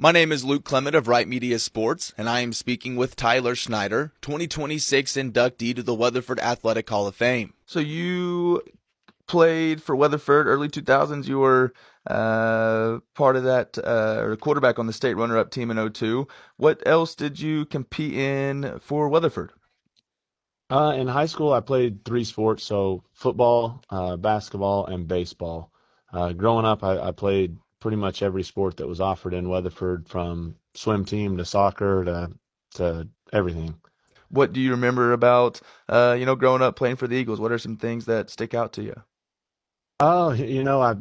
My name is Luke Clement of Right Media Sports, and I am speaking with Tyler Schneider, 2026 inductee to the Weatherford Athletic Hall of Fame. So you played for Weatherford early 2000s. You were part of that, or quarterback on the state runner-up team in '02. What else did you compete in for Weatherford? In high school, I played three sports, so football, basketball, and baseball. Growing up, I played pretty much every sport that was offered in Weatherford, from swim team to soccer to everything. What do you remember about, growing up playing for the Eagles? What are some things that stick out to you? Oh,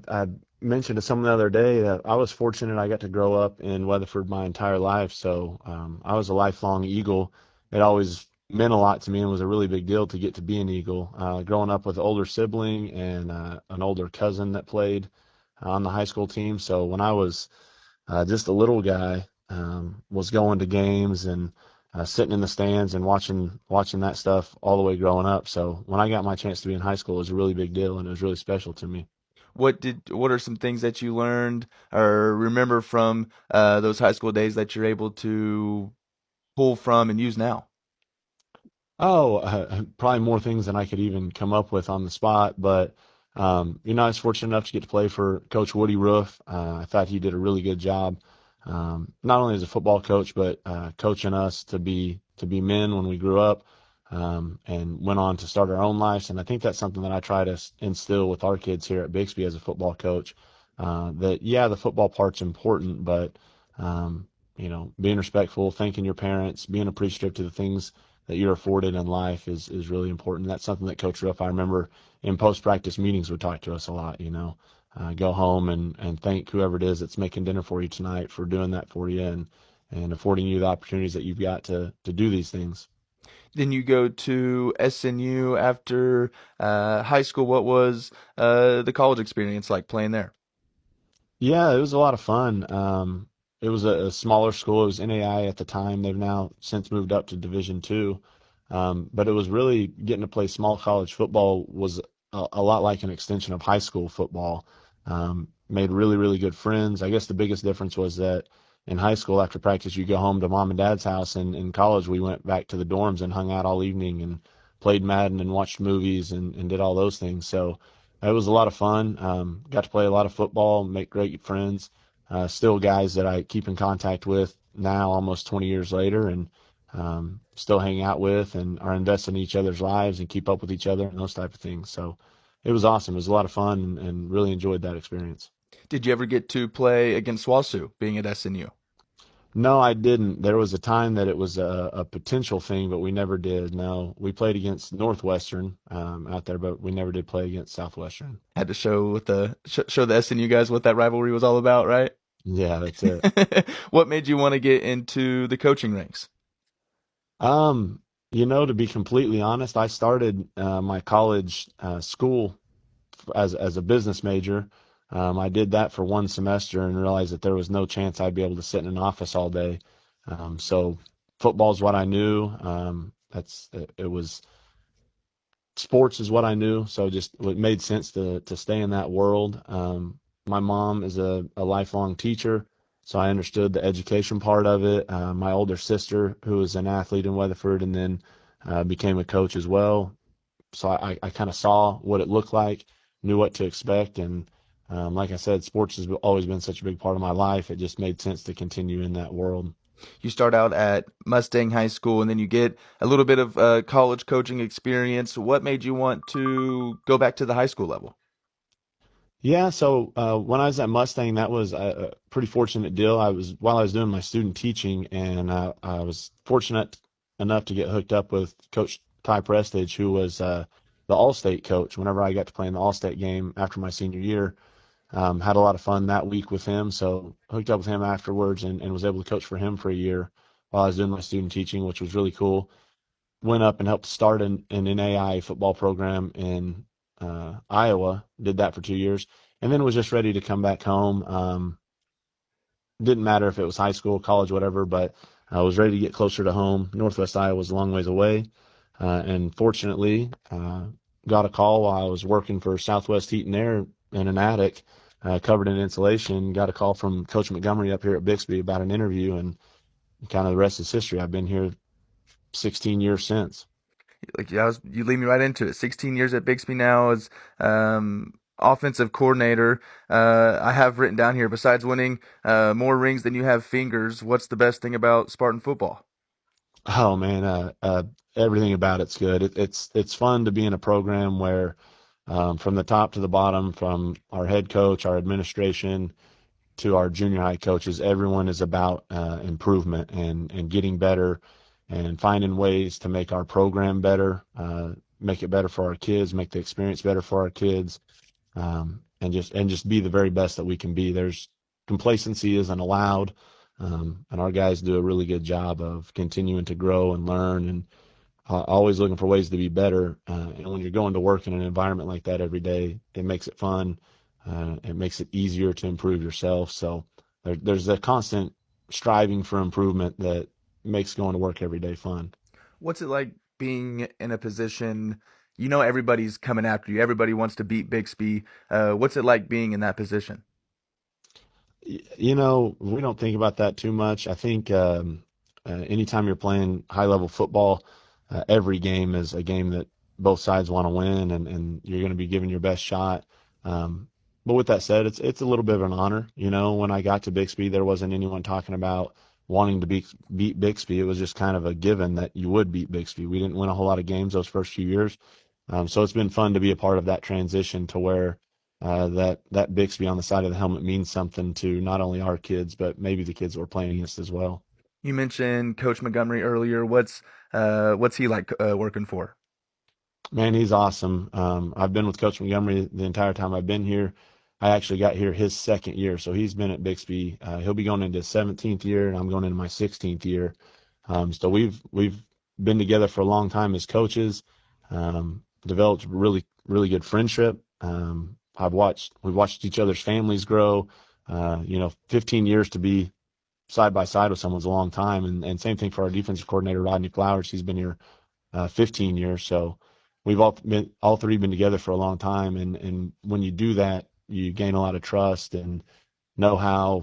I mentioned to someone the other day that I was fortunate I got to grow up in Weatherford my entire life. So I was a lifelong Eagle. It always meant a lot to me and was a really big deal to get to be an Eagle. Growing up with an older sibling and an older cousin that played on the high school team. So when I was just a little guy, was going to games and sitting in the stands and watching that stuff all the way growing up. So when I got my chance to be in high school, it was a really big deal and it was really special to me. What are some things that you learned or remember from those high school days that you're able to pull from and use now? Oh, probably more things than I could even come up with on the spot. But I was fortunate enough to get to play for Coach Woody Roof. I thought he did a really good job, not only as a football coach, but coaching us to be men when we grew up, and went on to start our own lives. And I think that's something that I try to instill with our kids here at Bixby as a football coach. That yeah, the football part's important, but being respectful, thanking your parents, being appreciative to the things that you're afforded in life is really important. That's something that Coach Ruff, I remember in post practice meetings, would talk to us a lot. Go home and thank whoever it is that's making dinner for you tonight for doing that for you and affording you the opportunities that you've got to do these things. Then you go to SNU after high school. What was the college experience like playing there? Yeah, it was a lot of fun. It was a smaller school. It was NAI at the time. They've now since moved up to Division II. But it was really getting to play small college football was a lot like an extension of high school football. Made really, really good friends. I guess the biggest difference was that in high school, after practice, you go home to mom and dad's house, and in college, we went back to the dorms and hung out all evening and played Madden and watched movies and did all those things. So it was a lot of fun. Got to play a lot of football, make great friends. Still guys that I keep in contact with now, almost 20 years later, and still hang out with and are invested in each other's lives and keep up with each other and those type of things. So it was awesome. It was a lot of fun and really enjoyed that experience. Did you ever get to play against WASU being at SNU? No, I didn't. There was a time that it was a potential thing, but we never did. No, we played against Northwestern out there, but we never did play against Southwestern. Had to show the SNU guys what that rivalry was all about, right? Yeah, that's it. What made you want to get into the coaching ranks? Um, to be completely honest, I started my college school as a business major. I did that for one semester and realized that there was no chance I'd be able to sit in an office all day. So football's what I knew. It was sports is what I knew. So just it made sense to stay in that world. My mom is a lifelong teacher, so I understood the education part of it. My older sister, who was an athlete in Weatherford, and then became a coach as well. So I kind of saw what it looked like, knew what to expect, and like I said, sports has always been such a big part of my life. It just made sense to continue in that world. You start out at Mustang High School and then you get a little bit of college coaching experience. What made you want to go back to the high school level? Yeah, so when I was at Mustang, that was a pretty fortunate deal. While I was doing my student teaching, and I was fortunate enough to get hooked up with Coach Ty Prestage, who was the All-State coach. Whenever I got to play in the All-State game after my senior year, had a lot of fun that week with him. So hooked up with him afterwards, and was able to coach for him for a year while I was doing my student teaching, which was really cool. Went up and helped start an NAI football program in Iowa. Did that for 2 years, and then was just ready to come back home. Didn't matter if it was high school, college, whatever, but I was ready to get closer to home. Northwest Iowa was a long ways away, and fortunately, got a call while I was working for Southwest Heat and Air in an attic. covered in insulation. Got a call from Coach Montgomery up here at Bixby about an interview, and kind of the rest is history. I've been here 16 years since. Like you lead me right into it. 16 years at Bixby now as offensive coordinator. I have written down here, besides winning more rings than you have fingers, what's the best thing about Spartan football? Oh man, everything about it's good. It's fun to be in a program where, from the top to the bottom, from our head coach, our administration, to our junior high coaches, everyone is about improvement and getting better and finding ways to make our program better, make it better for our kids, make the experience better for our kids, and just be the very best that we can be. There's complacency isn't allowed, and our guys do a really good job of continuing to grow and learn and always looking for ways to be better. And when you're going to work in an environment like that every day, it makes it fun. It makes it easier to improve yourself. So there's a constant striving for improvement that makes going to work every day fun. What's it like being in a position? You know, everybody's coming after you. Everybody wants to beat Bixby. What's it like being in that position? We don't think about that too much. I think anytime you're playing high level football, every game is a game that both sides want to win, and you're going to be giving your best shot. But with that said, it's a little bit of an honor. When I got to Bixby, there wasn't anyone talking about wanting to beat Bixby. It was just kind of a given that you would beat Bixby. We didn't win a whole lot of games those first few years, so it's been fun to be a part of that transition to where that Bixby on the side of the helmet means something to not only our kids, but maybe the kids we're playing against as well. You mentioned Coach Montgomery earlier. What's he like working for? Man, he's awesome. I've been with Coach Montgomery the entire time I've been here. I actually got here his second year, so he's been at Bixby. He'll be going into his 17th year, and I'm going into my 16th year. So we've been together for a long time as coaches. Developed really really good friendship. We've watched each other's families grow. 15 years to be side by side with someone's a long time, and same thing for our defensive coordinator Rodney Flowers. He's been here 15 years, so we've all three been together for a long time, and when you do that, you gain a lot of trust and know how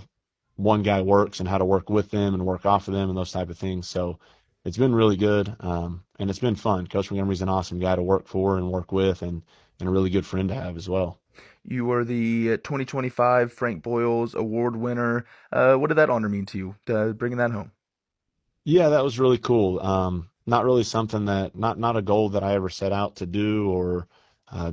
one guy works and how to work with them and work off of them and those type of things. So it's been really good, and it's been fun. Coach Montgomery's an awesome guy to work for and work with, and a really good friend to have as well. You were the 2025 Frank Boyles Award winner. What did that honor mean to you, bringing that home? Yeah, that was really cool. Not really something not a goal that I ever set out to do or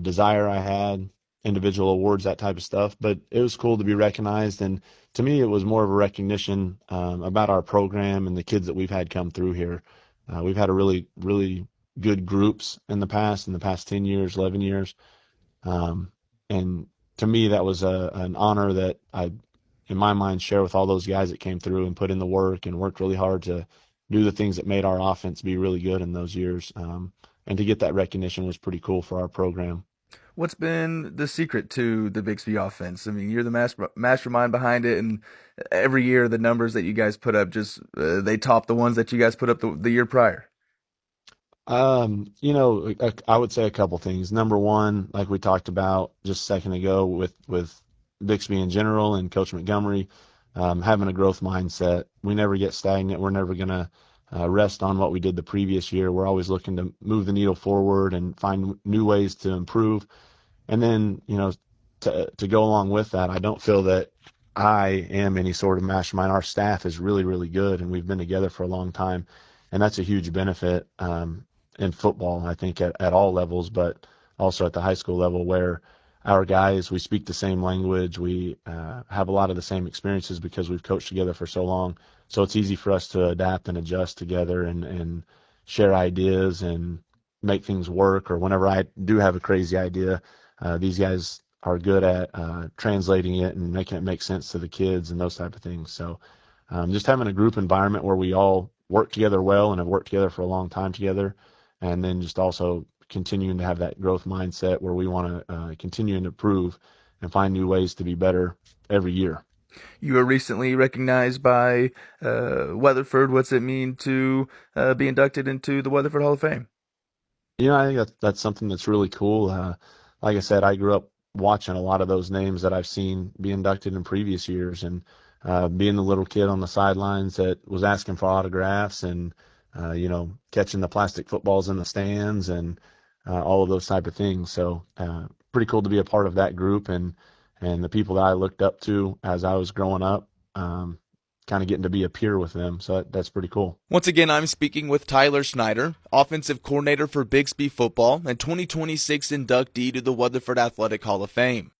desire I had, individual awards, that type of stuff. But it was cool to be recognized, and to me, it was more of a recognition about our program and the kids that we've had come through here. We've had a really, really good groups in the past 10 years, 11 years. Um, and to me, that was an honor that I, in my mind, share with all those guys that came through and put in the work and worked really hard to do the things that made our offense be really good in those years. And to get that recognition was pretty cool for our program. What's been the secret to the Bixby offense? I mean, you're the mastermind behind it, and every year the numbers that you guys put up just they top the ones that you guys put up the year prior. I would say a couple things. Number one, like we talked about just a second ago with Bixby in general and Coach Montgomery, having a growth mindset. We never get stagnant. We're never going to rest on what we did the previous year. We're always looking to move the needle forward and find new ways to improve. And then, to go along with that, I don't feel that I am any sort of mastermind. Our staff is really, really good, and we've been together for a long time. And that's a huge benefit in football, I think, at all levels, but also at the high school level, where our guys, we speak the same language. We have a lot of the same experiences because we've coached together for so long. So it's easy for us to adapt and adjust together and share ideas and make things work. Or whenever I do have a crazy idea, these guys are good at translating it and making it make sense to the kids and those type of things. So just having a group environment where we all work together well and have worked together for a long time together, and then just also continuing to have that growth mindset where we want to continue to improve and find new ways to be better every year. You were recently recognized by Weatherford. What's it mean to be inducted into the Weatherford Hall of Fame? I think that's something that's really cool. Like I said, I grew up watching a lot of those names that I've seen be inducted in previous years, and being the little kid on the sidelines that was asking for autographs and catching the plastic footballs in the stands and all of those type of things. So pretty cool to be a part of that group and the people that I looked up to as I was growing up. Kind of getting to be a peer with them. So that's pretty cool. Once again, I'm speaking with Tyler Schneider, offensive coordinator for Bixby football and 2026 inductee to the Weatherford Athletic Hall of Fame.